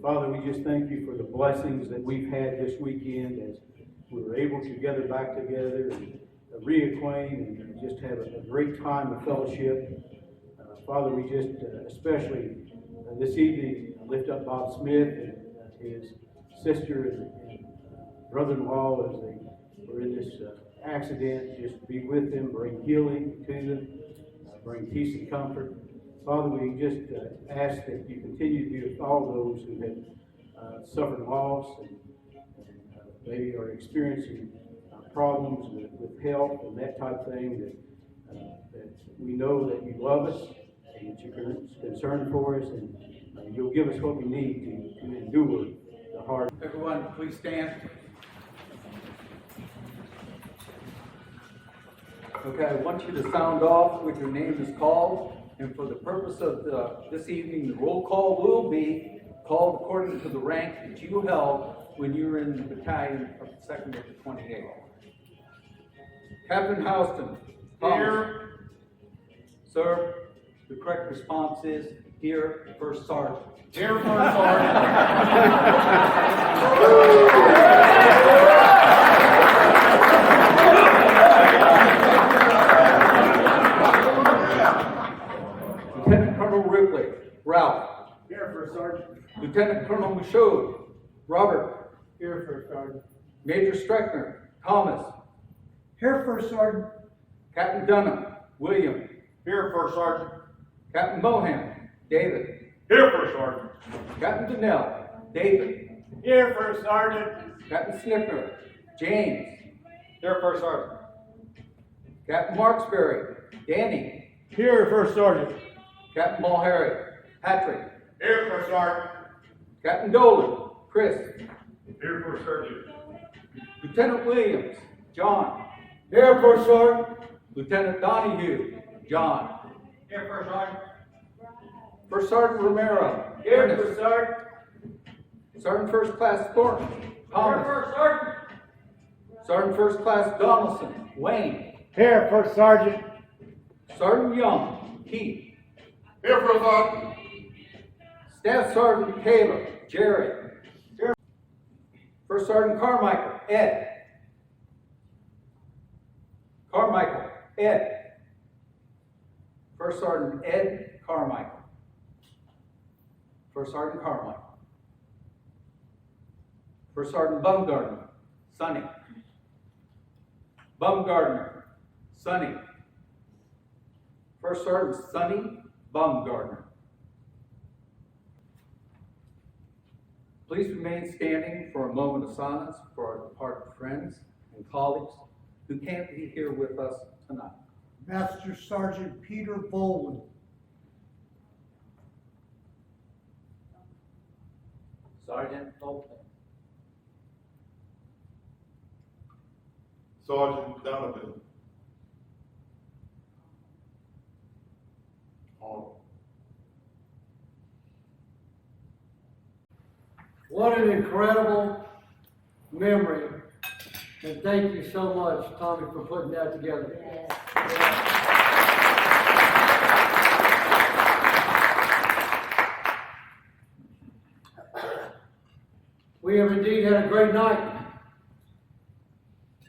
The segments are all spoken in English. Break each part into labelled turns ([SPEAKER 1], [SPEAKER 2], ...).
[SPEAKER 1] Father, we just thank you for the blessings that we've had this weekend as we were able to gather back together and reacquaint and just have a great time of fellowship. Father, we just especially this evening lift up Bob Smith and his sister and brother-in-law as they were in this accident. Just be with them, bring healing to them, bring peace and comfort. Father, we just ask that you continue to be with all those who have suffered loss and maybe are experiencing problems with health and that type of thing, that we know that you love us and that you're concerned for us, and you'll give us what we need to endure the hard.
[SPEAKER 2] Everyone, please stand. Okay, I want you to sound off when your name is called, and for the purpose of this evening, the roll call will be called according to the rank that you held when you were in the battalion of the 2nd of the 28th. Captain Houston. Here. Sir, the correct response is here, First Sergeant.
[SPEAKER 3] Here, First Sergeant.
[SPEAKER 2] Lieutenant Colonel Ripley. Ralph.
[SPEAKER 3] Here, First Sergeant.
[SPEAKER 2] Lieutenant Colonel Michaud. Robert.
[SPEAKER 3] Here, First Sergeant.
[SPEAKER 2] Major Streckner. Thomas.
[SPEAKER 3] Here, First Sergeant.
[SPEAKER 2] Captain Dunham. William.
[SPEAKER 3] Here, First Sergeant.
[SPEAKER 2] Captain Mohan. David.
[SPEAKER 3] Here, First Sergeant.
[SPEAKER 2] Captain Donnell. David.
[SPEAKER 3] Here, First Sergeant.
[SPEAKER 2] Captain Snipner. James.
[SPEAKER 3] Here, First Sergeant.
[SPEAKER 2] Captain Marksberry. Danny.
[SPEAKER 3] Here, First Sergeant.
[SPEAKER 2] Captain Mulherry. Patrick.
[SPEAKER 3] Here, First Sergeant.
[SPEAKER 2] Captain Dolan. Chris.
[SPEAKER 3] Here, First Sergeant.
[SPEAKER 2] Lieutenant Williams. John.
[SPEAKER 3] Here, First Sergeant.
[SPEAKER 2] Lieutenant Donahue. John.
[SPEAKER 3] Here, First Sergeant.
[SPEAKER 2] First Sergeant Romero.
[SPEAKER 3] Here,
[SPEAKER 2] Ernest.
[SPEAKER 3] First Sergeant.
[SPEAKER 2] Sergeant First Class Thornton. Thomas.
[SPEAKER 3] Here, First Sergeant.
[SPEAKER 2] Sergeant First Class Donaldson. Wayne.
[SPEAKER 3] Here, First Sergeant.
[SPEAKER 2] Sergeant Young. Keith.
[SPEAKER 3] Here, First Sergeant.
[SPEAKER 2] Staff Sergeant Taylor. Jerry.
[SPEAKER 3] Here.
[SPEAKER 2] First Sergeant Carmichael. Ed. Carmichael. Ed. First Sergeant Ed Carmichael. First Sergeant Carmichael. First Sergeant Bumgardner. Sonny. Bumgardner. Sonny. First Sergeant Sonny Bumgardner. Please remain standing for a moment of silence for our departed friends and colleagues who can't be here with us tonight.
[SPEAKER 3] Master Sergeant Peter Boland.
[SPEAKER 2] Sergeant Holton.
[SPEAKER 4] Sergeant Donovan.
[SPEAKER 5] What an incredible memory. And thank you so much, Tommy, for putting that together. We have indeed had a great night.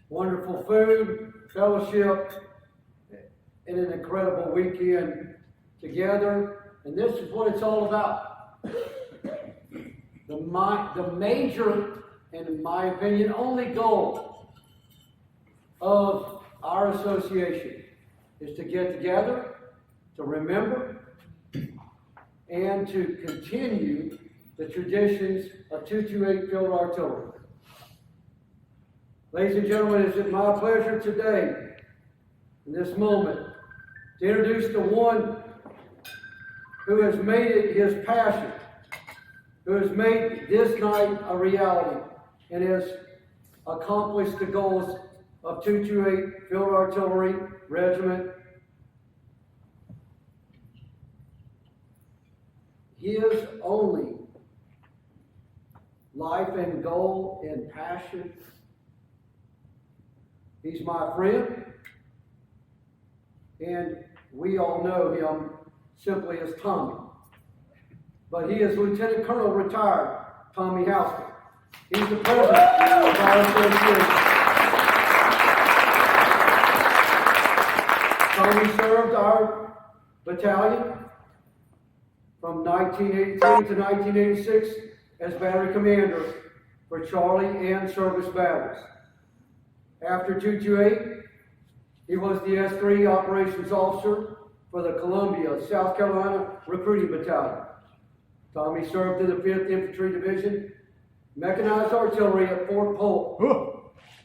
[SPEAKER 5] Wonderful food, fellowship, and an incredible weekend together. And this is what it's all about. The major, and in my opinion, only goal of our association is to get together, to remember, and to continue the traditions of 228 Field Artillery. Ladies and gentlemen, it is my pleasure today, in this moment, to introduce the one who has made it his passion, who has made this night a reality, and has accomplished the goals of 228 Field Artillery Regiment. His only life and goal and passion. He's my friend, and we all know him simply as Tommy. But he is Lieutenant Colonel retired Tommy Houston. He's the president of our association. Tommy served our battalion from 1983 to 1986 as battery commander for Charlie and service battles. After 228, he was the S3 operations officer for the Columbia, South Carolina Recruiting Battalion. Tommy served in the 5th Infantry Division, mechanized artillery at Fort Polk.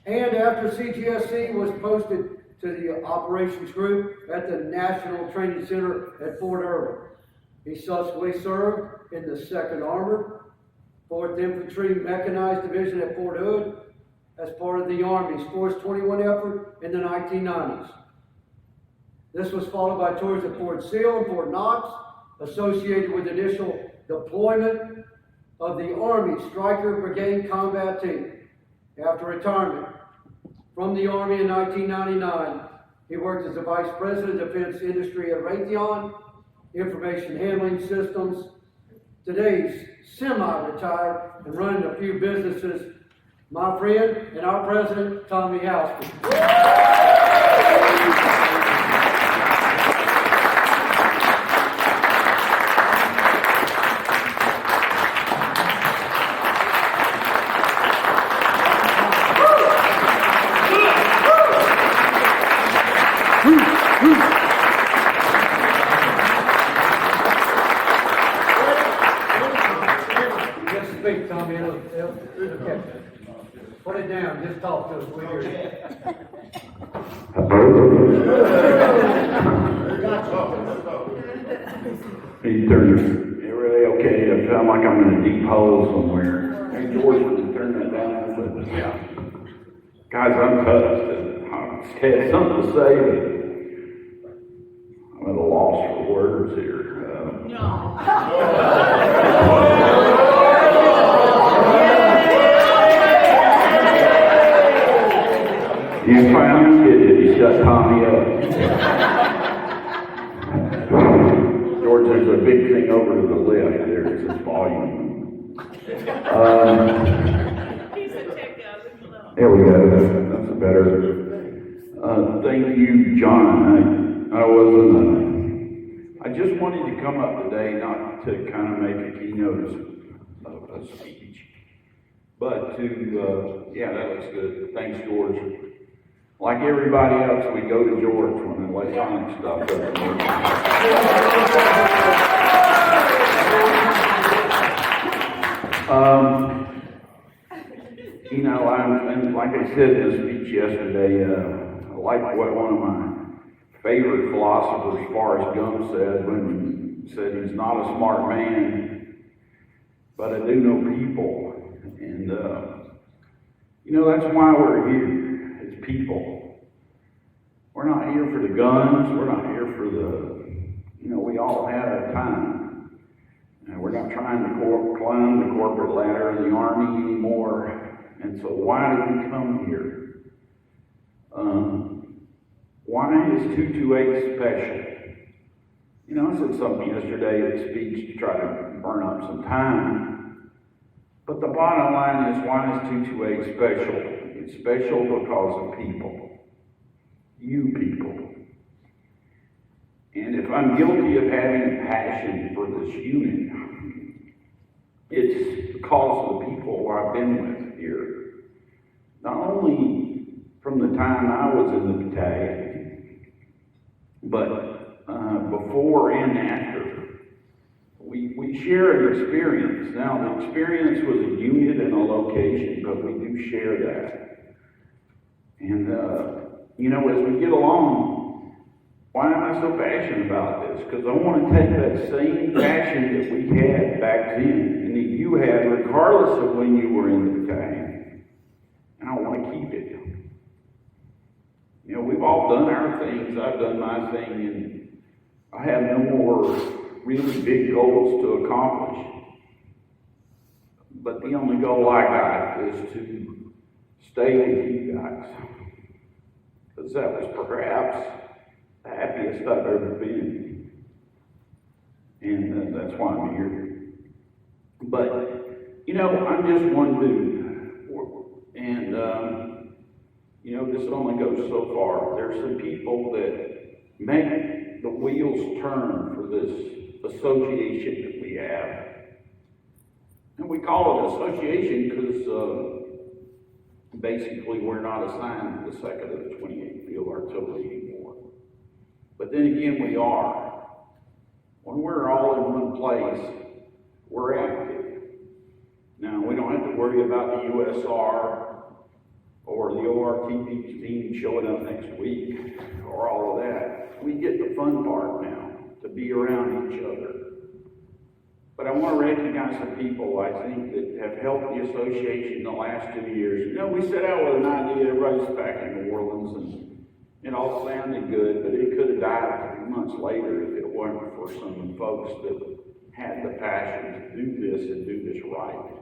[SPEAKER 5] And after CGSC was posted to the operations group at the National Training Center at Fort Irwin. He subsequently served in the 2nd Armored, 4th Infantry Mechanized Division at Fort Hood as part of the Army's Force 21 effort in the 1990s. This was followed by tours at Fort Sill and Fort Knox, associated with initial deployment of the Army Stryker Brigade Combat Team. After retirement from the Army in 1999, he worked as the Vice President of Defense Industry at Raytheon Information Handling Systems. Today, he's semi-retired and running a few businesses. My friend and our President, Tommy Houston. Just speak, Tommy. Okay. Put it down. Just talk to us. We hear you.
[SPEAKER 4] He turns it really okay. I sound like I'm in a deep hole somewhere. Hey, George, would you turn that down a little bit? Yeah. Guys, I'm touched. I had something to say, but I'm at a loss for words here. You finally did it. You shut Tommy up. George, there's a big thing over to the left there. It says volume. There we go. That's better. Thank you, John. I just wanted to come up today not to kind of make a keynote of a speech, but to, yeah, that looks good. Thanks, George. Like everybody else, we go to George when the electronic stuff doesn't work. You know, and like I said in the speech yesterday, I like what one of my favorite philosophers, Forrest Gump, said when he said he's not a smart man, but I do know people. And, you know, that's why we're here. People. We're not here for the guns, we're not here for the, you know, we all have our time. And we're not trying to climb the corporate ladder in the Army anymore. And so why did we come here? Why is 228 special? You know, I said something yesterday at the speech to try to burn up some time. But the bottom line is, why is 228 special? It's special because of people. You people. And if I'm guilty of having a passion for this unit, it's because of the people who I've been with here. Not only from the time I was in the battalion, but before and after. We share an experience. Now, the experience was a unit and a location, but we do share that. And, you know, as we get along, why am I so passionate about this? Because I want to take that same passion that we had back then, and that you had, regardless of when you were in the battalion, and I want to keep it. You know, we've all done our things. I've done my thing, and I have no more really big goals to accomplish. But the only goal I got is to stay with you guys. Because that was perhaps the happiest I've ever been. And that's why I'm here. But You know, I'm just one dude. And, you know, this only goes so far. There's some people that make the wheels turn for this association that we have. And we call it association because basically we're not assigned to the 2nd of the 28th Field Artillery anymore. But then again, we are. When we're all in one place, we're active. Now, we don't have to worry about the USR or the ORTP team showing up next week or all of that. We get the fun part now, to be around each other. But I want to recognize the people, I think, that have helped the association the last 2 years. You know, we set out with an idea, everybody's back in New Orleans, and it all sounded good, but it could have died a few months later if it weren't for some folks that had the passion to do this and do this right.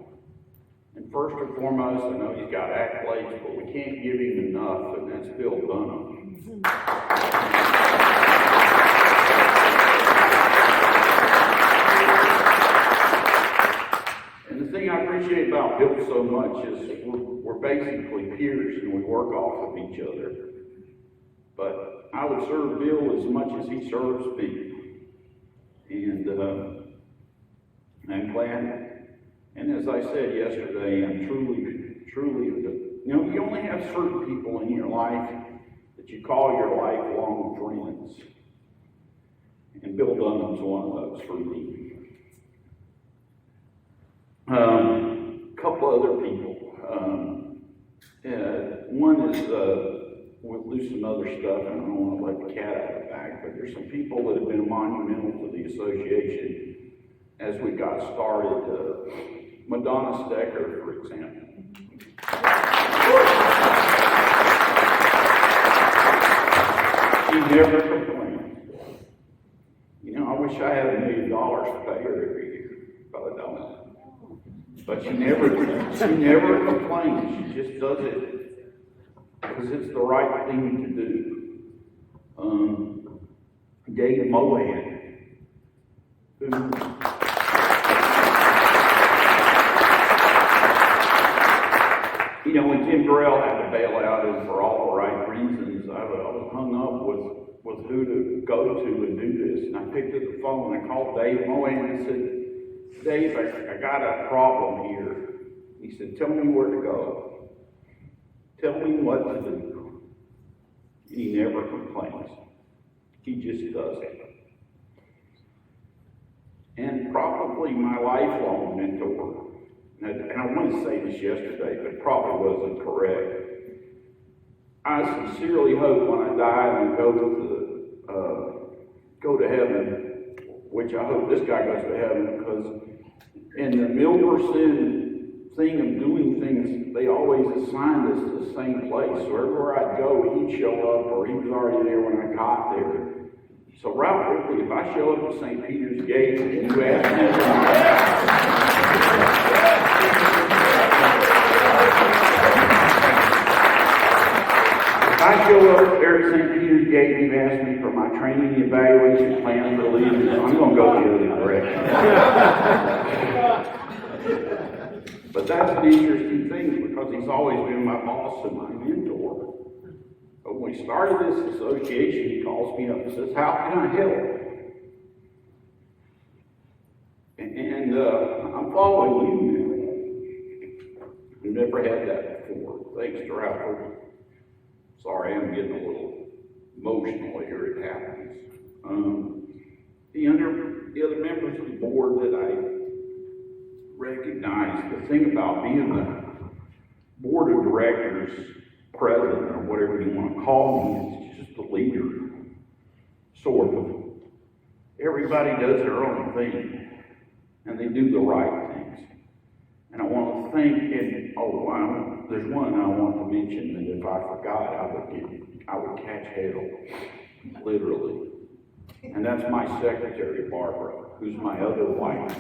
[SPEAKER 4] And first and foremost, I know he's got accolades, but we can't give him enough, and that's Bill Dunham. And the thing I appreciate about Bill so much is we're basically peers and we work off of each other. But I would serve Bill as much as he serves me. And I'm glad. And as I said yesterday, I'm truly, you know, you only have certain people in your life that you call your lifelong friends. And Bill Dunham's one of those for me. A couple other people. One is, we'll do some other stuff, and I don't want to let the cat out of the bag, but there's some people that have been monumental to the association as we got started. Madonna Stecker, for example. She never complained. You know, I wish I had $1 million to pay her every year, but I don't. But she never complains. She just does it because it's the right thing to do. Dave Mohan, who you know, when Tim Burrell had to bail out, and for all the right reasons, I was hung up with who to go to and do this. And I picked up the phone and I called Dave Mohan and said, Dave, I got a problem here. He said, tell me where to go. Tell me what to do. And he never complains. He just does it. And probably my lifelong mentor, and I wanted to say this yesterday, but it probably wasn't correct. I sincerely hope when I die and go to heaven, which I hope this guy goes to heaven, because in the Milberson thing of doing things, they always assigned us to the same place. So everywhere I'd go, he'd show up, or he was already there when I got there. So Ralph Ripley, if I show up at St. Peter's Gate and you ask me, if I show up there at St. Peter's Gate and you ask me for my training and evaluation plan for leaders, I'm going to go the other direction. But that's the interesting thing, because he's always been my boss and my mentor. But when we started this association, he calls me up and says, how can I help? And I'm following you now. I've never had that before. Thanks to Ralph. Sorry, I'm getting a little emotional here. It happens. The other members of the board that I recognize, the thing about being the board of directors, president, or whatever you want to call me, is just a leader, sort of. Everybody does their own thing, and they do the right things. And I want to thank, there's one I want to mention that if I forgot, I would catch hell, literally. And that's my secretary, Barbara, who's my other wife.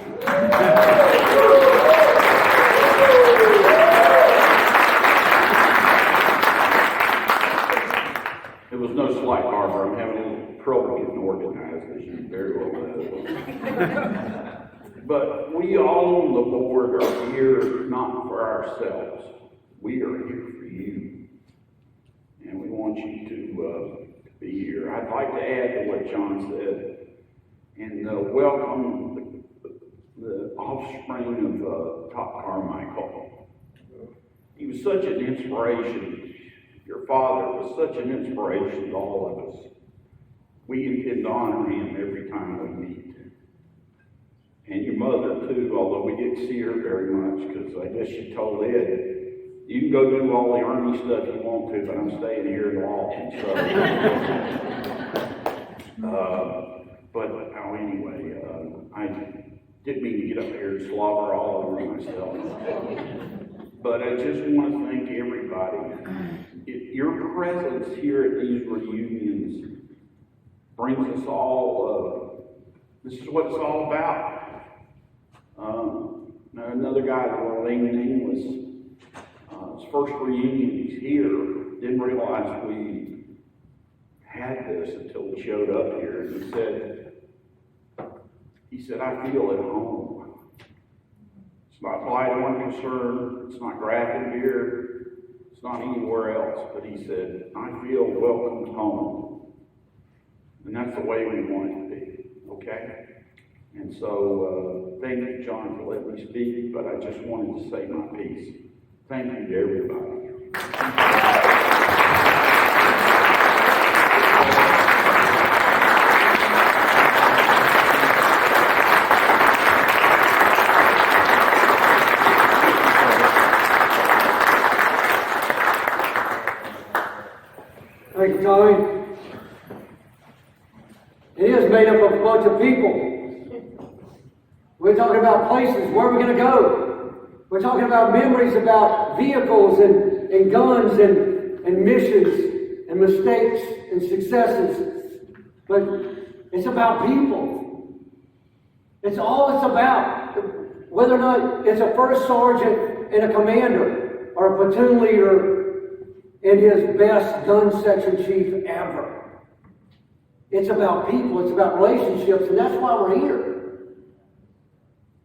[SPEAKER 4] It was no slight, Barbara. I'm having a little trouble getting organized, as you very well know. But we all on the board are here not for ourselves. We are here for you. And we want you to be here. I'd like to add to what John said and welcome the offspring of Top Carmichael. He was such an inspiration. Your father was such an inspiration to all of us. We intend to honor him every time we meet. And your mother too, although we didn't see her very much, because I guess she told Ed, you can go do all the Army stuff you want to, but I'm staying here in Walton. So, anyway, I didn't mean to get up here and slobber all over myself. But I just want to thank everybody. Your presence here at these reunions brings us all, this is what it's all about. Another guy that will remain nameless, his first reunion he's here, didn't realize we had this until he showed up here, and he said, I feel at home. It's not Blight on Concern, it's not Grafton Beer, it's not anywhere else, but he said, I feel welcomed home. And that's the way we want it to be, okay? And so, thank you, John, for letting me speak, but I just wanted to say my piece. Thank you to everybody.
[SPEAKER 5] Thank you, Tommy. It is made up of a bunch of people. We're talking about places, where we're going to go. We're talking about memories about vehicles and guns and missions and mistakes and successes. But it's about people. It's all it's about. Whether or not it's a first sergeant and a commander or a platoon leader and his best gun section chief ever. It's about people. It's about relationships, and that's why we're here.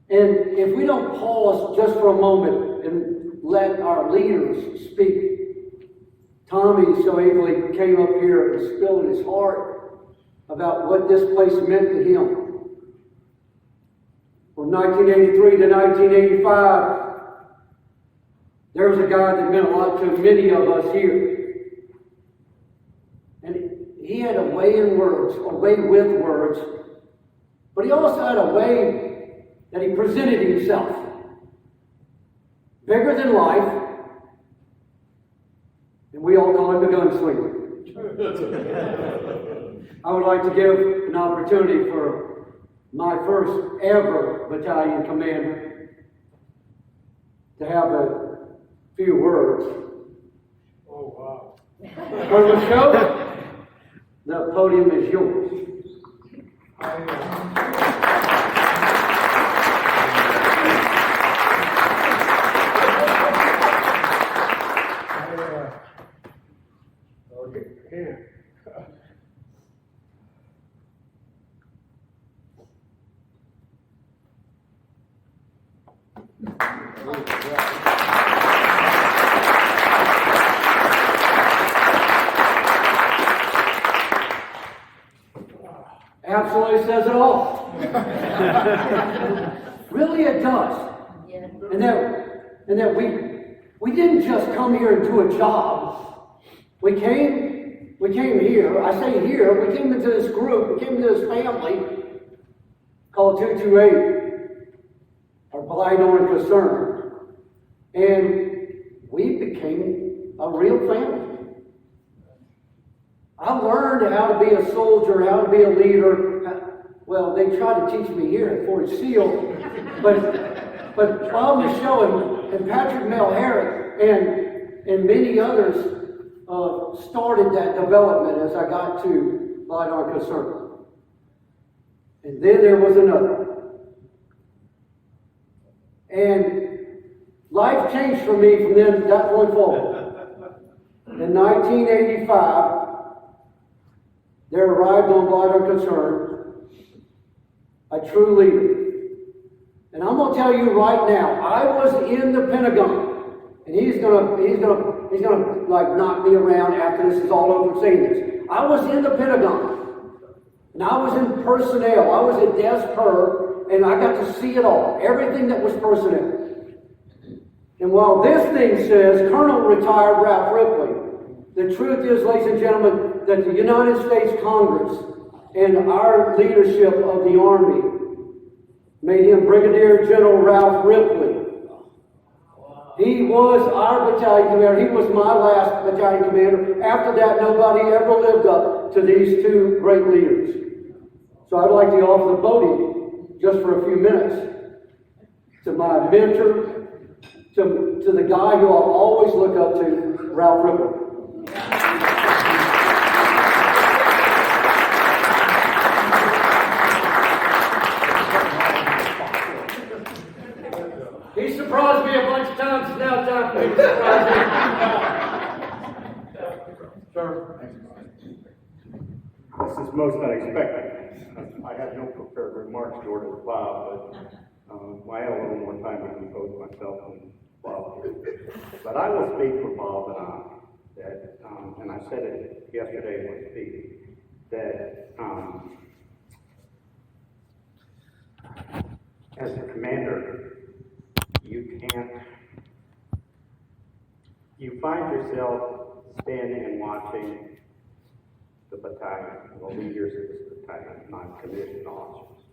[SPEAKER 5] And if we don't pause just for a moment and let our leaders speak, Tommy so ably came up here and spilled his heart about what this place meant to him. From 1983 to 1985, there was a guy that meant a lot to many of us here. And he had a way in words, a way with words, but he also had a way that he presented himself. Bigger than life, and we all call him the gunslinger. I would like to give an opportunity for my first ever battalion commander to have a few words.
[SPEAKER 3] Oh, wow.
[SPEAKER 5] For the show, the podium is yours.
[SPEAKER 3] Here.
[SPEAKER 5] Absolutely says it all. Really, it does.
[SPEAKER 6] Yeah.
[SPEAKER 5] And that we didn't just come here and do a job. We came here. I say here. We came into this group. We came into this family called 228, or Blight on Concern, and we became a real family. I learned how to be a soldier, how to be a leader. Well, they tried to teach me here at Fort Sill, but Bob Michaud and Patrick Melharrick and many others started that development as I got to Blight on Concern. And then there was another. And life changed for me from that point forward. In 1985, there arrived on Blight on Concern a true leader, And I'm gonna tell you right now, I was in the Pentagon, and he's gonna like knock me around after this is all over saying this. I was in the Pentagon, and I was in personnel. I was at desk per, and I got to see it all, everything that was personnel. And while this thing says Colonel retired Ralph Ripley, the truth is, ladies and gentlemen, that the United States Congress and our leadership of the Army made him Brigadier General Ralph Ripley. He was our battalion commander. He was my last battalion commander. After that, nobody ever lived up to these two great leaders. So I'd like to offer the podium just for a few minutes to my mentor, to the guy who I'll always look up to, Ralph Ripley. He surprised me a bunch of times. It's now time for me to surprise him. Sir.
[SPEAKER 6] This is most unexpected. I had no prepared remarks to order the Bob, but I have a little more time to compose myself than Bob did. But I will speak for Bob and I, that, and I said it yesterday in my speech, that as a commander, you find yourself standing and watching the battalion, the leaders of this battalion, non-commissioned officers.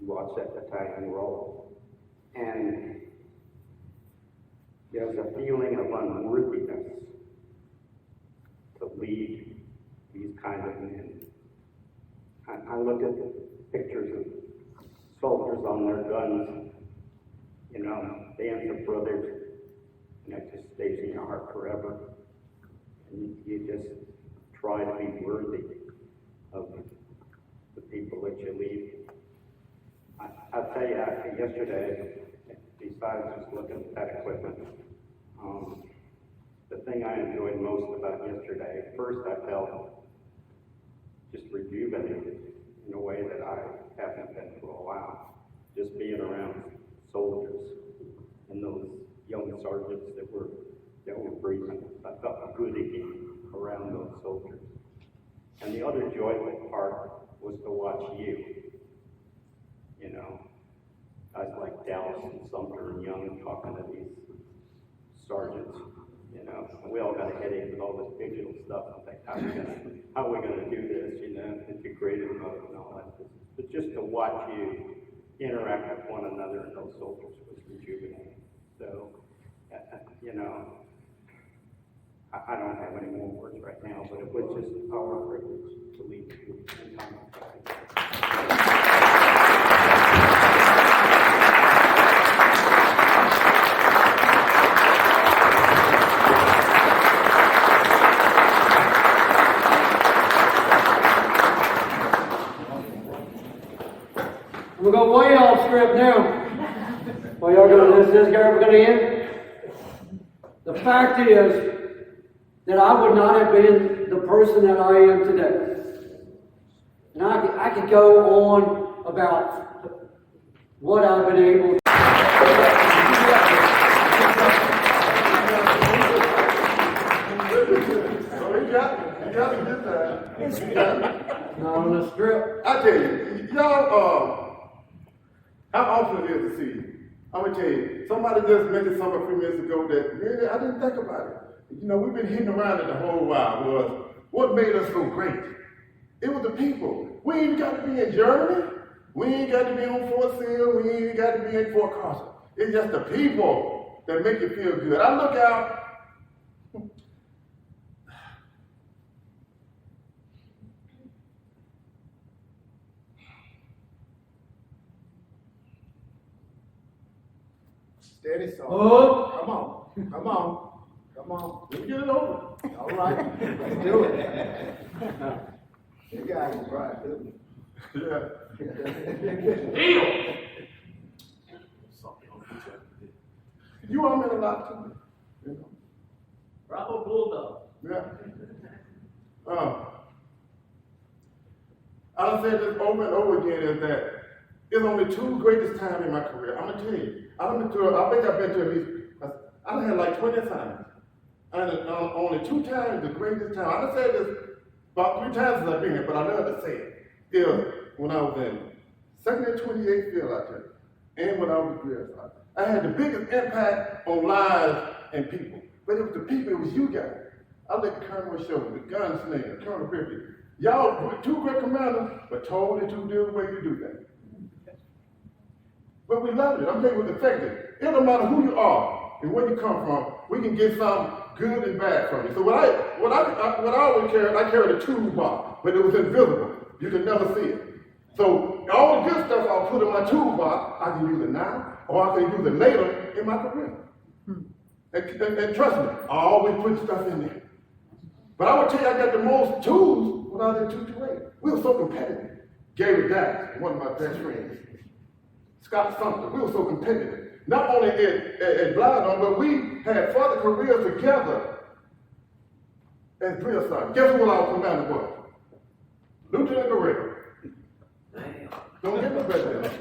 [SPEAKER 6] You watch that battalion roll. And there's a feeling of unworthiness to lead these kind of men. I look at the pictures of soldiers on their guns, you know, bands of brothers, and that just stays in your heart forever. And you just try to be worthy of the people that you lead. I'll tell you, yesterday, besides just looking at that equipment, the thing I enjoyed most about yesterday, first I felt just rejuvenated in a way that I haven't been for a while. Just being around soldiers and those young sergeants that were breathing. I felt good again around those soldiers. And the other joyful part was to watch you. You know, guys like Dallas and Sumter and Young talking to these sergeants. You know, and we all got a headache with all this digital stuff. And think, how are we gonna do this? You know, integrated mode and all that. But just to watch you interact with one another and those soldiers was rejuvenating. So, you know, I don't have any more words right now, but it was just our privilege to lead you in time of fighting.
[SPEAKER 5] We're going way off script now. Well, y'all gonna, this ever gonna end? The fact is that I would not have been the person that I am today. And I could go on about what I've been able to.
[SPEAKER 3] You got it this time.
[SPEAKER 5] Not on the script.
[SPEAKER 3] I tell you, y'all, how often it is to see you. I'm gonna tell you, somebody just mentioned something a few minutes ago that really I didn't think about it. You know, we've been hitting around it the whole while. Was what made us so great? It was the people. We ain't got to be in Germany. We ain't got to be on Fort Sill. We ain't got to be in Fort Carson. It's just the people that make you feel good. I look out. Steady, son.
[SPEAKER 5] Oh.
[SPEAKER 3] Come on. Come on. Come on. Let's get it over. All right. Let's do it. You guys are right, too. Yeah. You all meant a lot to me. You know?
[SPEAKER 5] Bravo Bulldog.
[SPEAKER 3] Yeah. I done said this over and over again is that It's only two greatest times in my career. I'm gonna tell you. I think I've been to at least, I done had like 20 assignments. And only two times the greatest time. I done said this about 3 times since I've been here, but I love to say it. Is when I was in 2nd and 28th field out there, and when I was a drill sergeant. I had the biggest impact on lives and people. But it was the people, it was you guys. I let the Colonel show, the gunslinger, Colonel Griffith. Y'all were 2 great commanders, but totally 2 different ways to do that. But we loved it. I'm telling you, it was effective. It don't matter who you are and where you come from, we can get something good and bad from you. So what I always carried, I carried a toolbox, but it was invisible. You could never see it. So all the good stuff I'll put in my toolbox, I can use it now, or I can use it later in my career. And trust me, I always put stuff in there. But I would tell you, I got the most tools when I was in 228. We were so competitive. Gary Dax, one of my best friends. Scott Sumter, we were so competitive. Not only at Blindon, but we had further careers together as drill sergeants. Guess what our commander was? Lieutenant Guerrero. Don't get no better than that.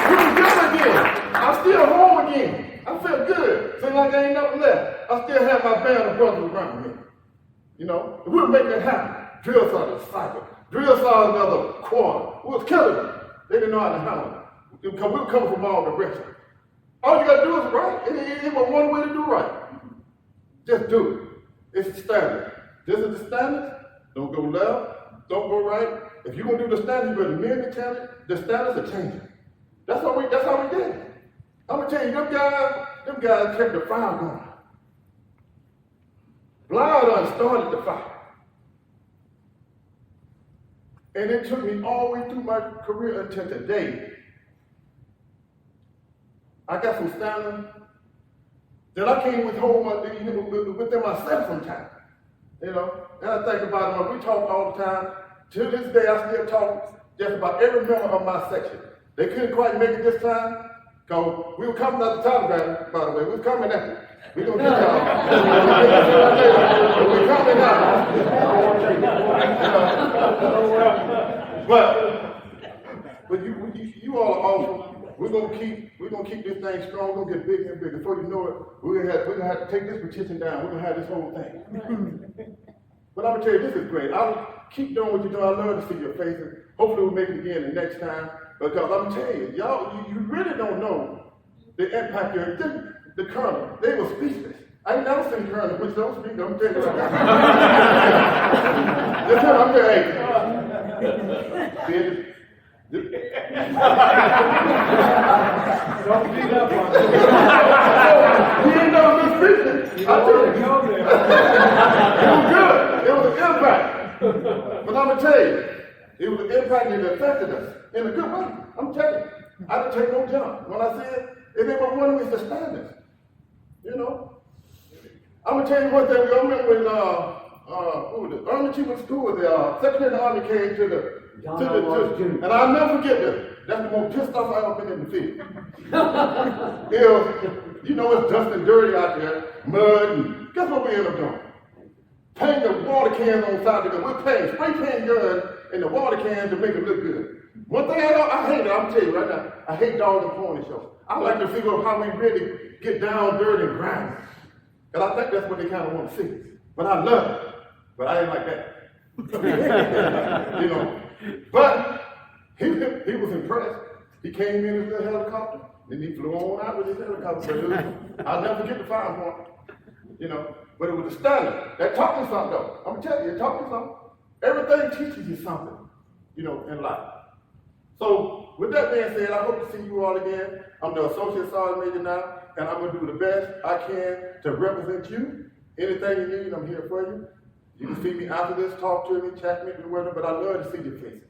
[SPEAKER 3] We was good again. I'm still home again. I feel good. Seems like I ain't nothing left. I still have my band of brothers around me. You know, we were making it happen. Drill sergeant cycle. Drill sergeant another quarter. We was killing them. They didn't know how to handle it. Because we were coming from all directions. All you gotta do is right. It was one way to do right. Just do it. It's the standard. This is the standard. Don't go left. Don't go right. If you're gonna do the standard, you better mirror the standards are changing. That's how we did it. I'm gonna tell you, them guys kept the fire going. Blindon started the fire. And it took me all the way through my career until today. I got some standards that I can't withhold within myself sometimes. You know, and I think about it, we talk all the time. To this day, I still talk just about every member of my section. They couldn't quite make it this time, because we were coming out the telegram, by the way. We was coming out. We're going to get y'all. We're coming out. But you all are awesome. We're gonna keep this thing strong. We're gonna get bigger and bigger. Before you know it, we're gonna have to take this petition down. We're gonna have this whole thing. But I'm gonna tell you, this is great. I'll keep doing what you're doing. I love to see your faces. Hopefully we'll make it again the next time. Because I'm telling you, y'all, you really don't know the impact of the Colonel. They were speechless. I ain't never seen Colonel which don't speak. I'm telling you right now. This time I'm saying, don't do that one. You ain't never been speechless. I tell you. It was good. It was an impact. But I'm gonna tell you, it was an impact and it affected us in a good way. I'm telling you. I didn't take no jump. When I said, if they were one with the standards, you know. I'm gonna tell you one thing. I remember when the Army Chief of School, the Secretary of the Army came to the and I'll never forget this. That's the most pissed off I've ever been in the field. You know, it's dust and dirty out there, mud, and guess what we end up doing? Paint the water cans on the side of the gun. We're painting, spray paint guns in the water cans to make it look good. One thing I hate it, I'm telling you right now, I hate dogs and pony shows. I like to figure out how we really get down dirty and grimy. And I think that's what they kind of want to see. But I love it. But I ain't like that. You know. But he was impressed. He came in his little helicopter, then he flew on out with his helicopter. I'll never forget the fire point. You know. But it was the standard. That taught me something though. I'm gonna tell you, it taught me something. Everything teaches you something, you know, in life. So with that being said, I hope to see you all again. I'm the Associate Sergeant Major now, and I'm gonna do the best I can to represent you. Anything you need, I'm here for you. You can see me after this, talk to me, chat me, whatever, but I love to see your face.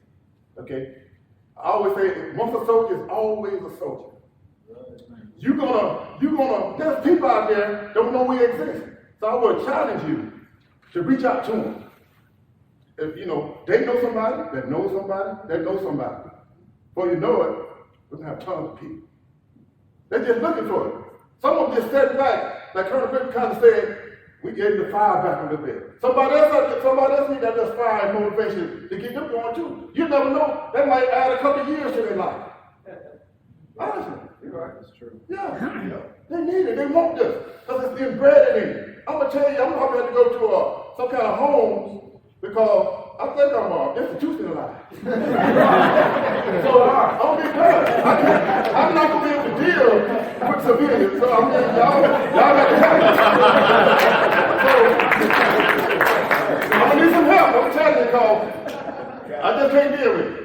[SPEAKER 3] Okay? I always say, once a soldier is always a soldier. There's people out there don't know we exist. So I would challenge you to reach out to them. If you know, they know somebody that knows somebody that knows somebody. Before you know it, we're gonna have tons of people. They're just looking for it. Some of them just sitting back, like Colonel Griffith kind of said, We gave them the fire back a little bit. Somebody else need that just fire and motivation to get them going too. You never know. That might add a couple of years to their life. Honestly.
[SPEAKER 5] You're right, that's true.
[SPEAKER 3] Yeah. They need it. They want this. Because it's embedded in it. I'm going to tell you, I'm probably have to go to some kind of homes because I think I'm institutionalized. So I'm be bad. I'm not going to be able to deal with civilians. So I mean, y'all got to help me. So I'm going to need some help. I'm telling you, because I just can't deal with it.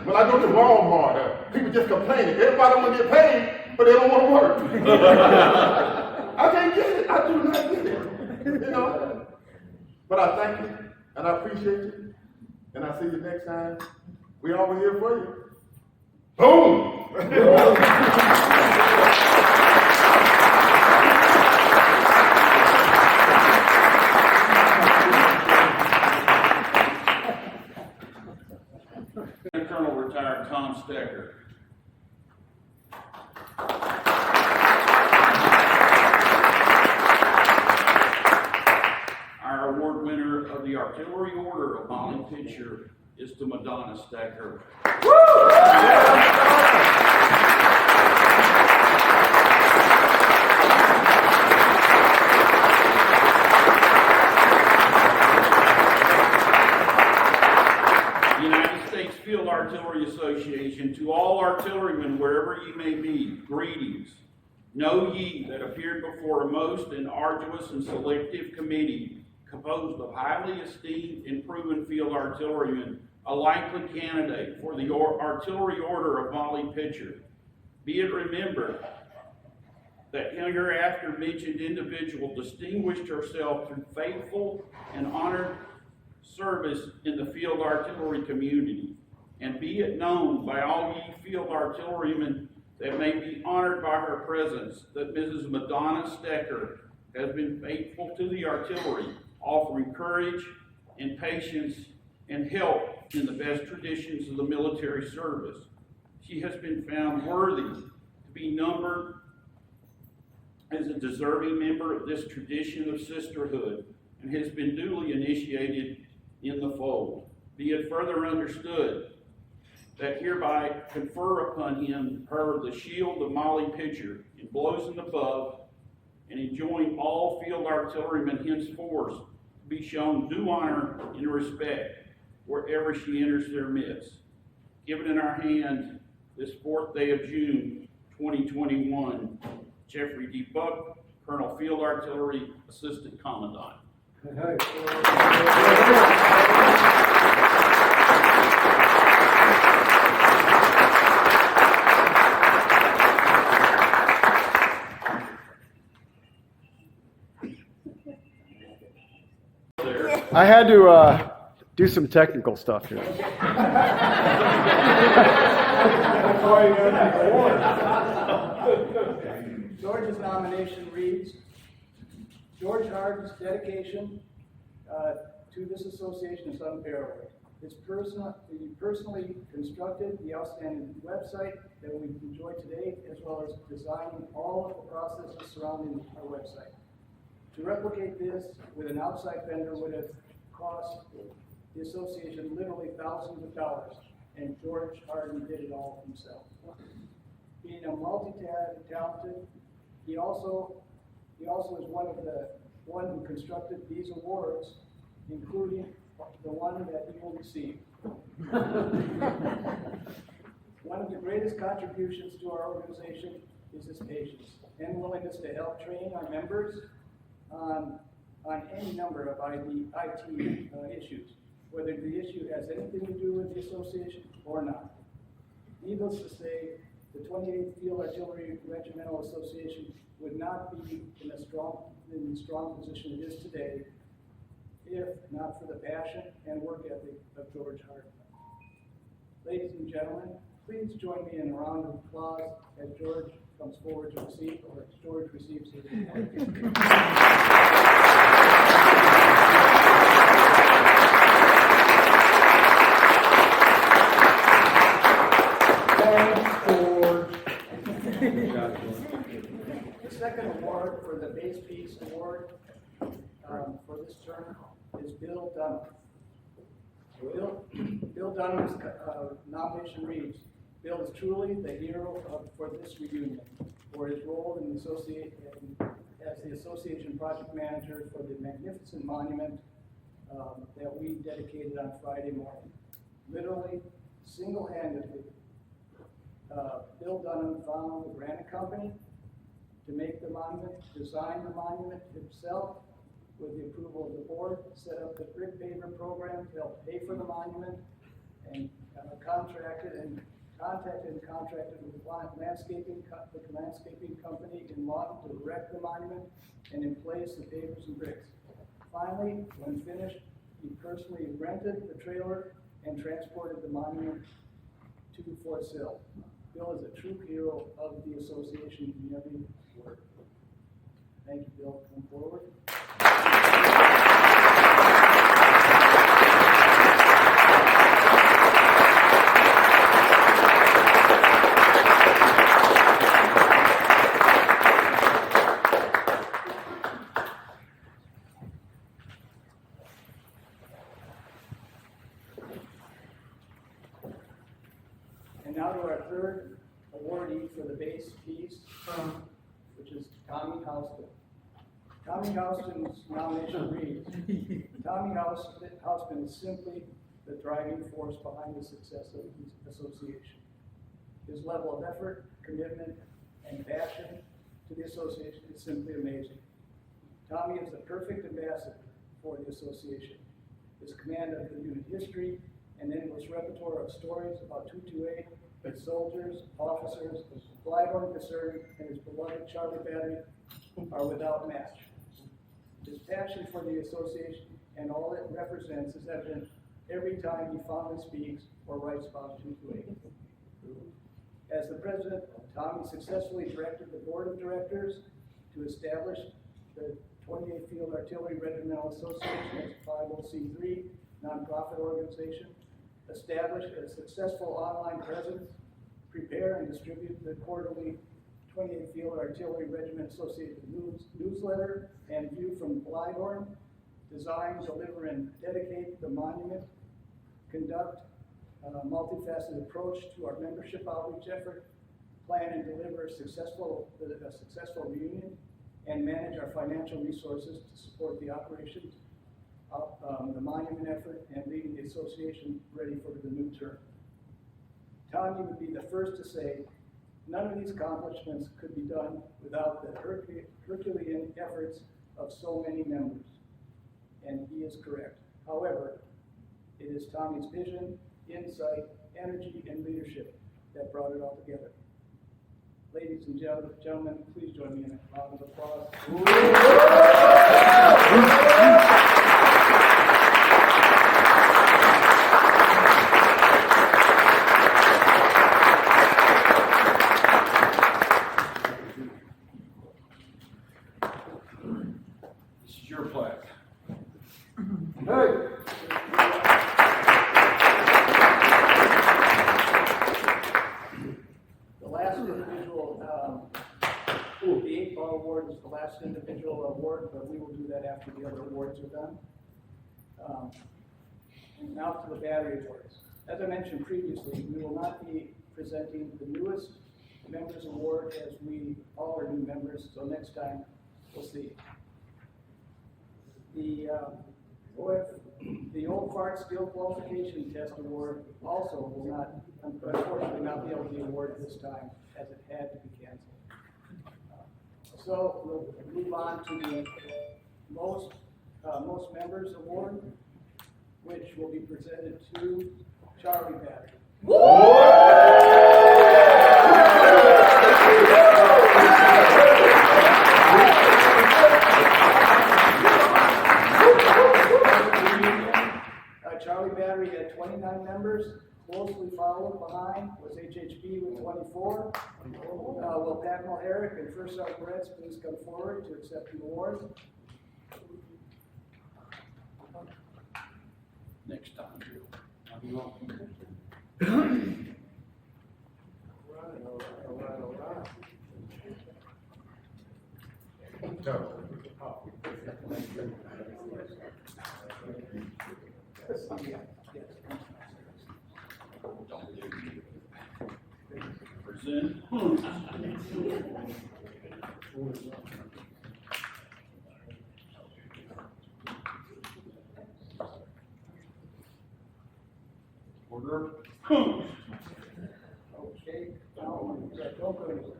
[SPEAKER 3] When I go to Walmart, people just complaining. Everybody want to get paid, but they don't want to work. I can't get it. I do not get it. You know? But I thank you, and I appreciate you, and I'll see you next time. We all here for you. Boom!
[SPEAKER 4] Colonel retired Tom Stecker. Our award winner of the Artillery Order of Molly Pitcher is to Madonna Stecker. Field Artillery Association, to all artillerymen wherever ye may be, greetings. Know ye that appeared before a most and arduous and selective committee composed of highly esteemed and proven field artillerymen, a likely candidate for the Artillery Order of Molly Pitcher. Be it remembered that hereafter mentioned individual distinguished herself through faithful and honored service in the field artillery community. And be it known by all ye field artillerymen that may be honored by her presence that Mrs. Madonna Stecker has been faithful to the artillery, offering courage and patience and help in the best traditions of the military service. She has been found worthy to be numbered as a deserving member of this tradition of sisterhood and has been duly initiated in the fold. Be it further understood that hereby confer upon her the shield of Molly Pitcher, emblazoned above, and enjoin all field artillerymen henceforth to be shown due honor and respect wherever she enters their midst. Given in our hand this 4th day of June, 2021, Jeffrey D. Buck, Colonel Field Artillery, Assistant Commandant.
[SPEAKER 7] I had to do some technical stuff here.
[SPEAKER 8] George's nomination reads, George Harden's dedication to this association is unparalleled. He personally constructed the outstanding website that we enjoy today, as well as designing all of the processes surrounding our website. To replicate this with an outside vendor would have cost the association literally thousands of dollars, and George Harden did it all himself. Being a multi-talented, he also is one who constructed these awards, including the one that he will receive. One of the greatest contributions to our organization is his patience and willingness to help train our members on any number of IT issues, whether the issue has anything to do with the association or not. Needless to say, the 28th Field Artillery Regimental Association would not be in the strong position it is today if not for the passion and work ethic of George Harden. Ladies and gentlemen, please join me in a round of applause as George comes forward to receive, or as George receives his award. The second award for the Base Piece Award this term is Bill Dunham. Bill Dunham's nomination reads, Bill is truly the hero for this reunion for his role in the as the association project manager for the magnificent monument that we dedicated on Friday morning. Literally, single-handedly, Bill Dunham found the granite company to make the monument, design the monument himself with the approval of the board, set up the brick paver program to help pay for the monument, and contacted with the landscaping company in Lawton to erect the monument and in place the pavers and bricks. Finally, when finished, he personally rented the trailer and transported the monument to Fort Sill. Bill is a true hero of the association in every word. Thank you, Bill. Come forward. And now to our third awardee for the base piece, which is Tommy Houston. Tommy Houston's nomination reads, Tommy Houston is simply the driving force behind the success of the association. His level of effort, commitment, and passion to the association is simply amazing. Tommy is the perfect ambassador for the association. His command of the unit history and endless repertoire of stories about 228, its soldiers, officers, Flyborn Concern, and his beloved Charlie Battery are without match. His passion for the association and all it represents is evident every time he fondly speaks or writes about 228. As the president, Tommy successfully directed the board of directors to establish the 28th Field Artillery Regimental Association as a 50c3 nonprofit organization, establish a successful online presence, prepare and distribute the quarterly 28th Field Artillery Regiment Associated newsletter and view from Flyborn, design, deliver, and dedicate the monument, conduct a multifaceted approach to our membership outreach effort, plan and deliver a successful reunion, and manage our financial resources to support the operations of the monument effort and leading the association ready for the new term. Tommy would be the first to say, none of these accomplishments could be done without the Herculean efforts of so many members. And he is correct. However, it is Tommy's vision, insight, energy, and leadership that brought it all together. Ladies and gentlemen, please join me in a round of applause.
[SPEAKER 5] This is your plaque. Hey!
[SPEAKER 8] The last individual, the 8-ball award is the last individual award, but we will do that after the other awards are done. And now to the battery awards. As I mentioned previously, we will not be presenting the newest members award as we all are new members, so next time we'll see. The Old Fart Skill Qualification Test Award also will not, unfortunately, not be able to be awarded this time, as it had to be canceled. So we'll move on to the most members award, which will be presented to Charlie Battery. Charlie Battery had 29 members. Closely followed behind was HHB with 24. Will Admiral Eric and First Sergeant Reds please come forward to accept the award?
[SPEAKER 5] Next time, Drew.
[SPEAKER 3] No.
[SPEAKER 8] Yeah, yes.
[SPEAKER 4] Present. Order.
[SPEAKER 8] Okay, now, don't go anywhere.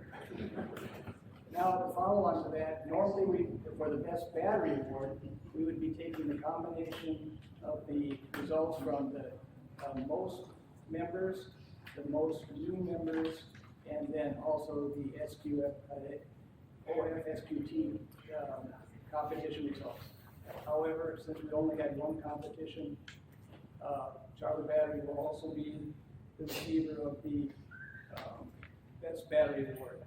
[SPEAKER 8] Now, to follow on to that, normally for the best battery award, we would be taking the combination of the results from the most members, the most new members, and then also the OFSQT competition results. However, since we only had one competition, Charlie Battery will also be the receiver of the best battery award.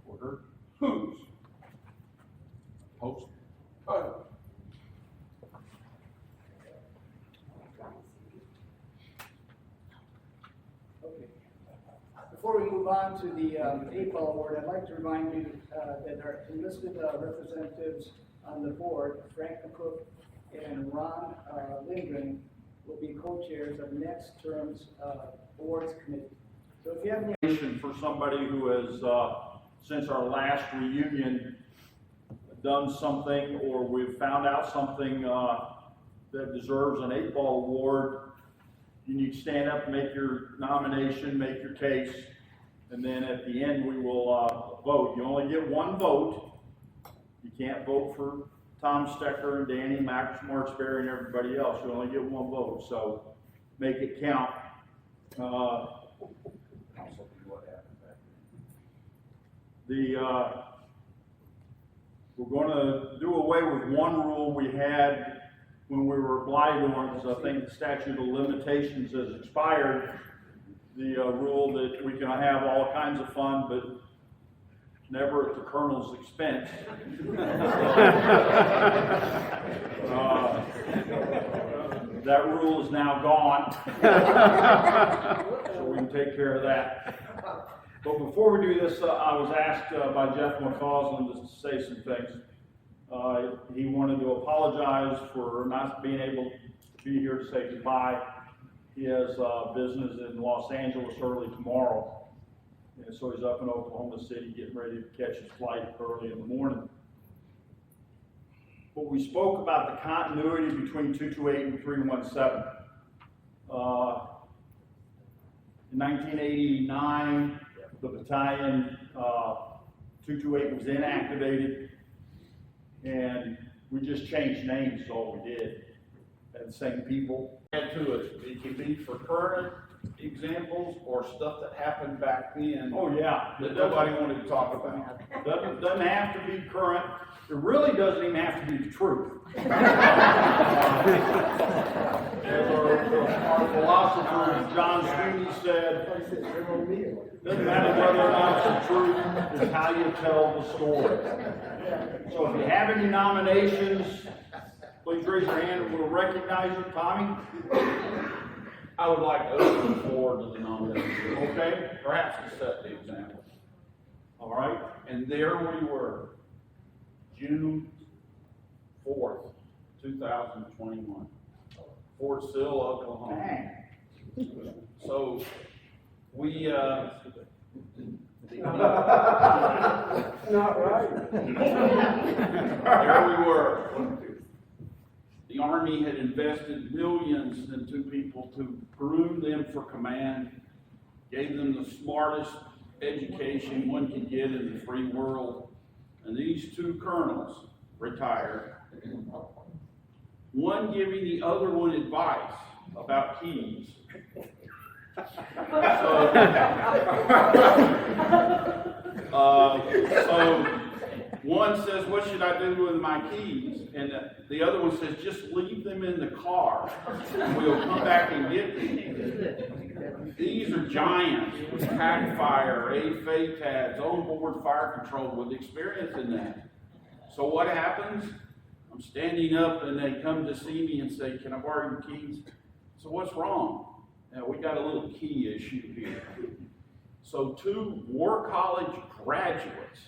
[SPEAKER 4] Order. Who's? Post.
[SPEAKER 8] Okay. Before we move on to the APAL award, I'd like to remind you that our enlisted representatives on the board, Frank McCook and Ron Lindgren, will be co-chairs of next term's awards committee. So if you have any
[SPEAKER 9] For somebody who has, since our last reunion, done something or we've found out something that deserves an 8-ball award, you need to stand up, make your nomination, make your case, and then at the end we will vote. You only get one vote. You can't vote for Tom Stecker and Danny, Max Marksberry, and everybody else. You only get one vote, so make it count. We're going to do away with one rule we had when we were applied on, because I think the statute of limitations has expired. The rule that we can have all kinds of fun, but never at the colonel's expense. That rule is now gone, so we can take care of that. But before we do this, I was asked by Jeff McCausland to say some things. He wanted to apologize for not being able to be here to say goodbye. He has business in Los Angeles early tomorrow, and so he's up in Oklahoma City getting ready to catch his flight early in the morning. But we spoke about the continuity between 228 and 317. In 1989, the battalion 228 was inactivated, and we just changed names is all we did. And the same people.
[SPEAKER 4] Add to it. It can be for current examples or stuff that happened back then.
[SPEAKER 9] Oh yeah.
[SPEAKER 4] That nobody wanted to talk about.
[SPEAKER 9] Doesn't have to be current. It really doesn't even have to be the truth. As our philosopher John Sweeney said, doesn't matter whether or not it's the truth, it's how you tell the story. So if you have any nominations, please raise your hand and we'll recognize you. Tommy?
[SPEAKER 4] I would like to open the floor to the nomination.
[SPEAKER 9] Okay?
[SPEAKER 4] Perhaps to set the example.
[SPEAKER 9] All right.
[SPEAKER 4] And there we were, June 4th, 2021, Fort Sill, Oklahoma. So we,
[SPEAKER 5] Not right.
[SPEAKER 4] there we were. The Army had invested millions into people to groom them for command, gave them the smartest education one could get in the free world. And these two colonels retired, one giving the other one advice about keys. So one says, what should I do with my keys? And the other one says, just leave them in the car. We'll come back and get them. These are giants with pack fire, AFATADs, onboard fire control with experience in that. So what happens? I'm standing up and they come to see me and say, "Can I borrow your keys?" So what's wrong? Now, we got a little key issue here. So 2 War College graduates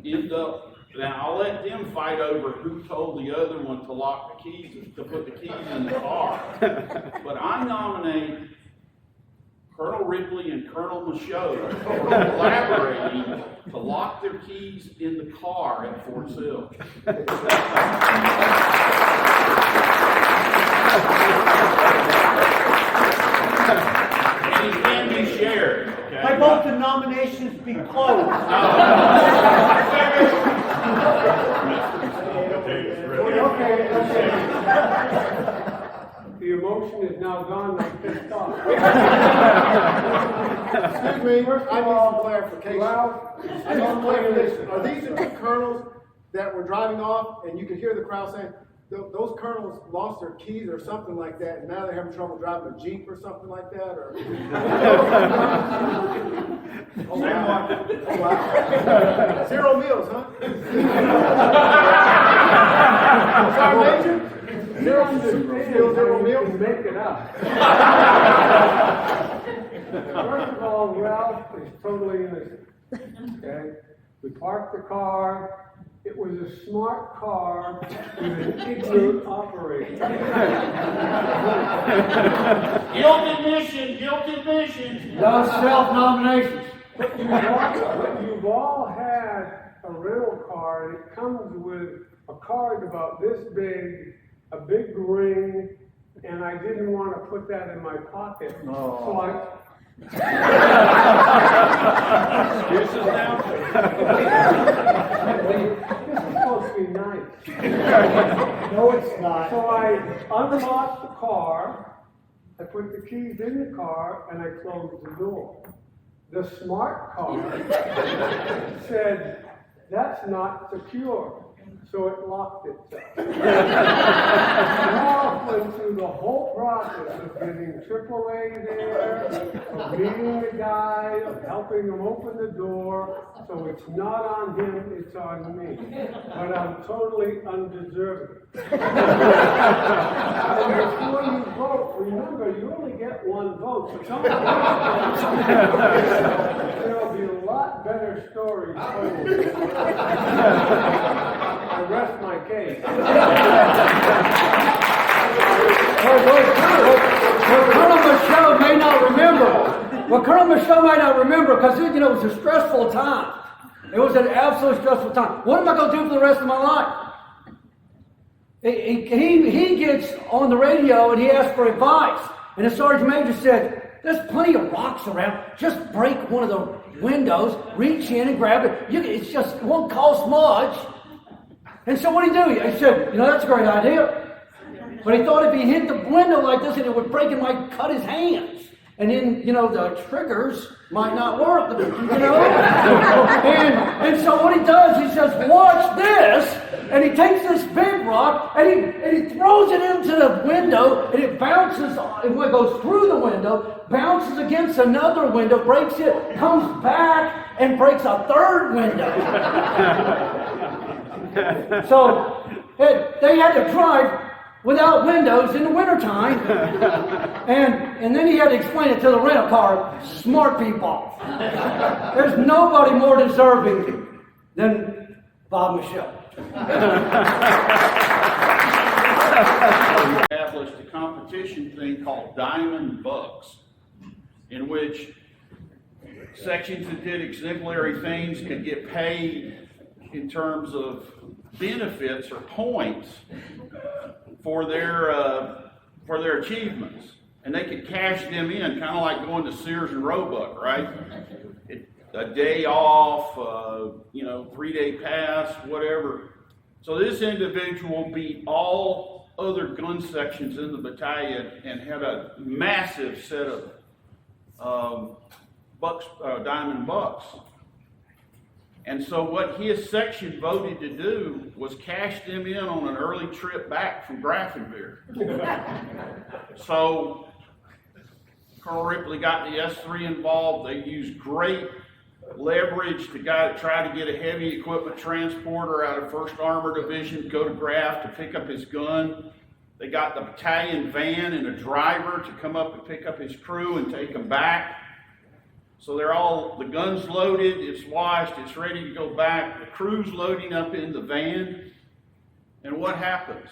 [SPEAKER 4] end up, now I'll let them fight over who told the other one to lock the keys, to put the keys in the car. But I nominate Colonel Ripley and Colonel Michaud for collaborating to lock their keys in the car at Fort Sill. And it can be shared, okay?
[SPEAKER 10] I vote the nominations be closed.
[SPEAKER 5] The emotion is now gone, like pissed off.
[SPEAKER 8] Excuse me, I need some clarification.
[SPEAKER 5] Well,
[SPEAKER 8] I need some clarification. Are these the 2 colonels that were driving off, and you could hear the crowd saying, those colonels lost their keys or something like that, and now they're having trouble driving a Jeep or something like that, or? Oh, wow. Oh, wow. 0 meals, huh? Sorry, Major? Zero meals?
[SPEAKER 5] Make it up. First of all, Ralph is totally innocent. Okay? We parked the car. It was a smart car with an ignorant operator.
[SPEAKER 4] Guilty mission, guilty mission.
[SPEAKER 5] No self-nominations. But you've all had a rental car, and it comes with a card about this big, a big ring, and I didn't want to put that in my pocket. So I...
[SPEAKER 9] Excuses now?
[SPEAKER 5] This is supposed to be nice.
[SPEAKER 10] No, it's not.
[SPEAKER 5] So I unlocked the car, I put the keys in the car, and I closed the door. The smart car said, "That's not secure." So it locked itself. Ralph went through the whole process of getting AAA there, of meeting the guy, of helping him open the door. So it's not on him, it's on me. But I'm totally undeserving. And before you vote, remember, you only get 1 vote. So come on. There'll be a lot better stories told. I rest my case. What Colonel Michaud may not remember, because it was a stressful time. It was an absolute stressful time. What am I going to do for the rest of my life? He gets on the radio and he asks for advice. And the sergeant major said, "There's plenty of rocks around. Just break one of the windows, reach in and grab it. It won't cost much." And so what did he do? He said, "That's a great idea." But he thought if he hit the window like this and it would break, it might cut his hands. And then, the triggers might not work, And so what he does, he says, "Watch this." And he takes this big rock and he throws it into the window, and it bounces, and when it goes through the window, bounces against another window, breaks it, comes back and breaks a 3rd window. So they had to drive without windows in the wintertime. And then he had to explain it to the rental car. Smart people. There's nobody more deserving than Bob Michaud.
[SPEAKER 4] Established a competition thing called Diamond Bucks, in which sections that did exemplary things could get paid in terms of benefits or points for their achievements, and they could cash them in, kind of like going to Sears and Roebuck, right? A day off, 3-day pass, whatever. So this individual beat all other gun sections in the battalion and had a massive set of diamond bucks. And so what his section voted to do was cash them in on an early trip back from Grafenberg. So Colonel Ripley got the S3 involved. They used great
[SPEAKER 9] leverage the guy that tried to get a heavy equipment transporter out of 1st Armored Division to go to Graff to pick up his gun. They got the battalion van and a driver to come up and pick up his crew and take them back. So the gun's loaded, it's washed, it's ready to go back. The crew's loading up in the van. And what happens?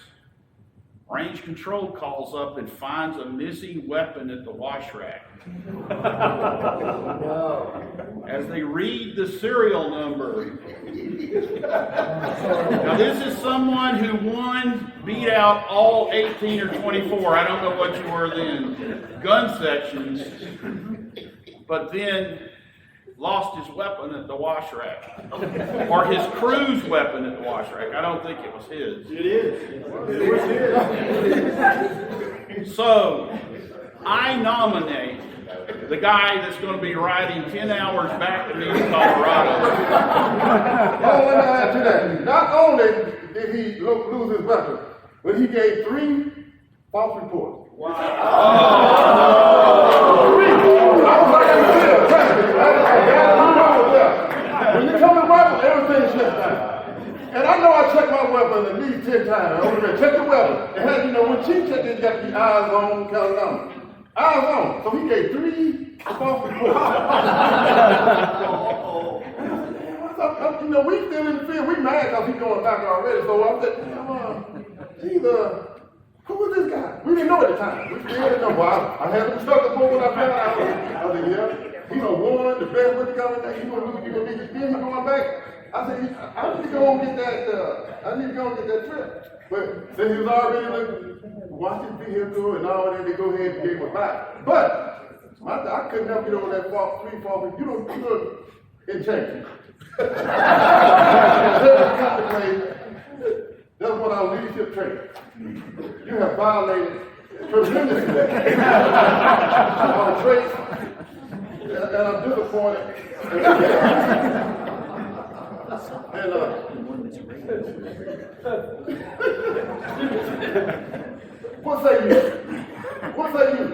[SPEAKER 9] Range control calls up and finds a missing weapon at the wash rack. As they read the serial number. Now this is someone who beat out all 18 or 24, I don't know what you were then, gun sections, but then lost his weapon at the wash rack. Or his crew's weapon at the wash rack. I don't think it was his.
[SPEAKER 3] It is. It was his.
[SPEAKER 9] So, I nominate the guy that's going to be riding 10 hours back to me in Colorado.
[SPEAKER 3] Oh, let me add to that. Not only did he lose his weapon, but he gave 3 false reports. Wow. When you come to weapon, everything shuts down. And I know I checked my weapon at least 10 times. I would have checked the weapon. And had, when she checked it, you got the eyes on, counting on. Eyes on. So he gave 3 false reports. We still in the field. We mad because he's going back already. So I'm thinking, who was this guy? We didn't know at the time. We still didn't know. Well, I had him stuck up when I found out. I said, yeah. He won the best with the government. He's going to need his business going back. I said, I need to go and get that. I need to go and get that trip. But then he was already watched his vehicle and all that. They go ahead and gave him back. But I couldn't help get over that 3 false. You don't integrity. That's what our leadership training. You have violated tremendously our traits, and I'm disappointed. What say you? What say you?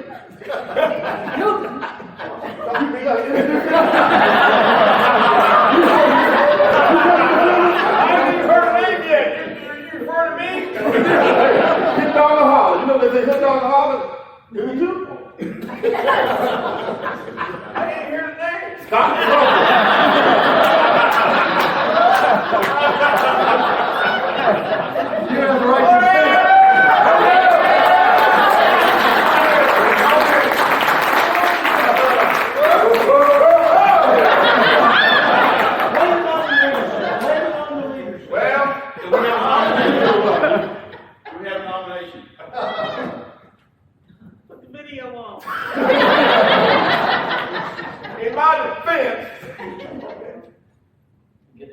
[SPEAKER 3] Hit dog and holler. You know they say hit dog and holler? Is it you? I didn't hear the name. Stop it. You have the right to say it. In my defense, it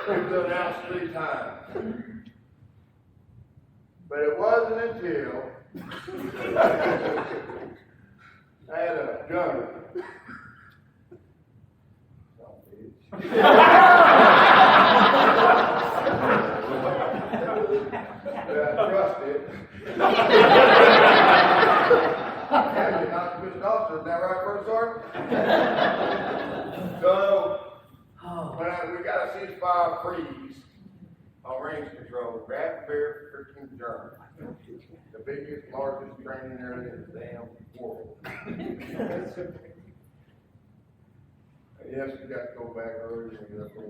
[SPEAKER 3] was announced 3 times. But it wasn't until I had a gunner. That I trusted. Not commissioned officer, is that right, First Sergeant? So, when we got a ceasefire freeze on range control, Graff Bear 13th German, the biggest, largest training area in the damn world. Yes, we got to go back early and get up there.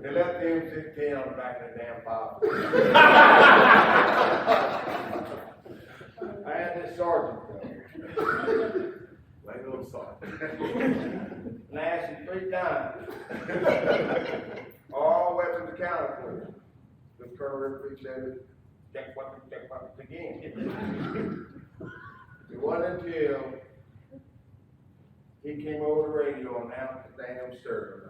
[SPEAKER 3] They left the M16 on the back of the damn pile. I had this sergeant, like a little sergeant, and I asked him 3 times. All weapons accounted for. The Colonel Ripley said, check weapons again. It wasn't until he came over the radio and announced the damn serial.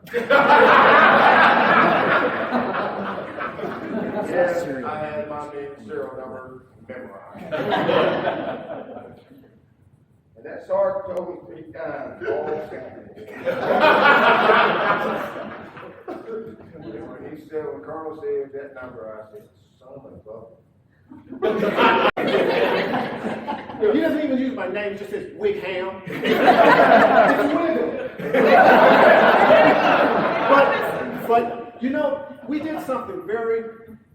[SPEAKER 3] Yes, I had my big serial number memorized. And that sergeant told me 3 times, all when he said, when Colonel said that number, I said, son of a He doesn't even use my name, he just says Wigham. It's Wiggle. But, you know, we did something very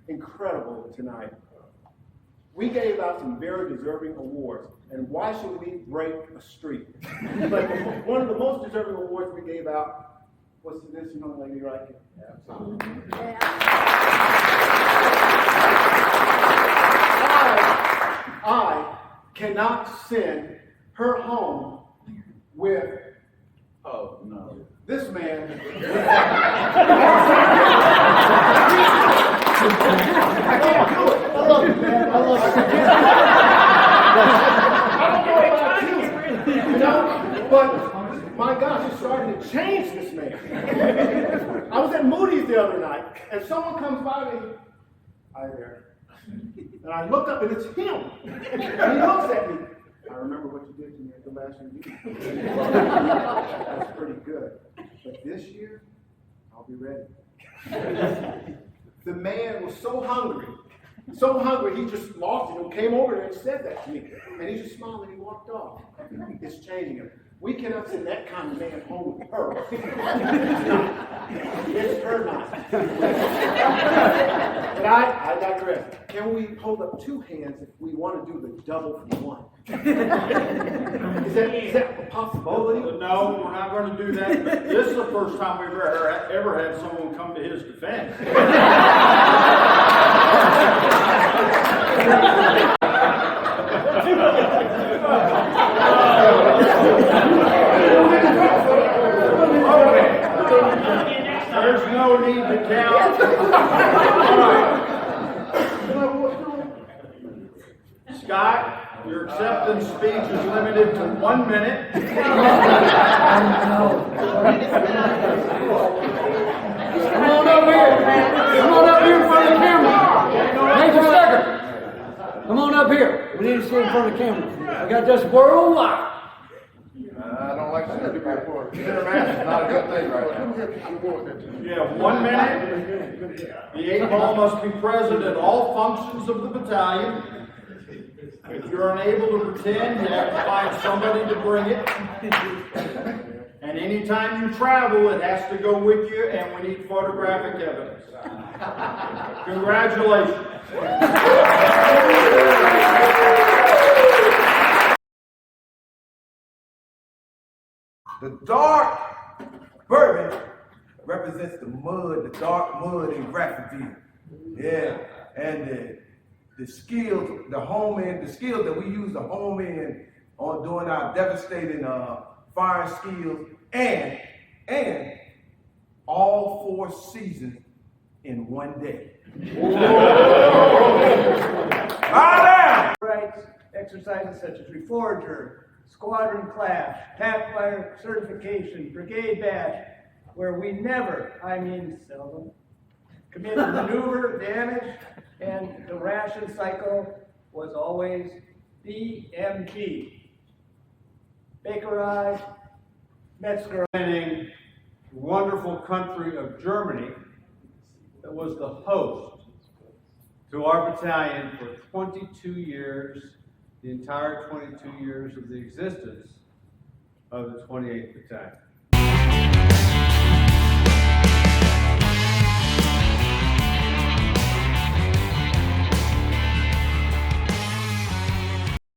[SPEAKER 3] incredible tonight. We gave out some very deserving awards. And why should we break a streak? But one of the most deserving awards we gave out was to this young lady right here. I cannot send her home with this man. I can't do it. I love you, man. I love you. I don't know about you, you know, but my gosh, it's starting to change this man. I was at Moody's the other night, and someone comes by me. Hi there. And I look up, and it's him. And he looks at me. I remember what you did to me at the last review. That's pretty good. But this year, I'll be ready. The man was so hungry, he just lost it and came over there and said that to me. And he just smiled and he walked off. It's changing him. We cannot send that kind of man home with her. It's her night. But I digress. Can we hold up two hands if we want to do the double for one? Is that a possibility?
[SPEAKER 9] No, we're not going to do that. This is the first time we've ever had someone come to his defense. There's no need to count. Scott, your acceptance speech is limited to 1 minute.
[SPEAKER 5] Come on up here. Come on up here in front of the camera. Major Sucker. Come on up here. We need to see in front of the camera. I got this worldwide.
[SPEAKER 3] I don't like to see people report. International, not a good thing right now.
[SPEAKER 9] You have 1 minute. The 8 ball must be present at all functions of the battalion. If you're unable to pretend, you have to find somebody to bring it. And anytime you travel, it has to go with you, and we need photographic evidence. Congratulations.
[SPEAKER 11] The dark bourbon represents the mud, the dark mud in Grafton. Yeah, and the skills, the skills that we use to home in on doing our devastating firing skills, and all 4 seasons in 1 day.
[SPEAKER 8] Rights, exercises such as Reforger, Squadron Clash, Pathfinder Certification, Brigade Bash, where we never, I mean seldom, committed maneuver, damage, and the ration cycle was always BMG. Bakerized, Metzger.
[SPEAKER 12] The wonderful country of Germany that was the host to our battalion for 22 years, the entire 22 years of the existence of the 28th Battalion.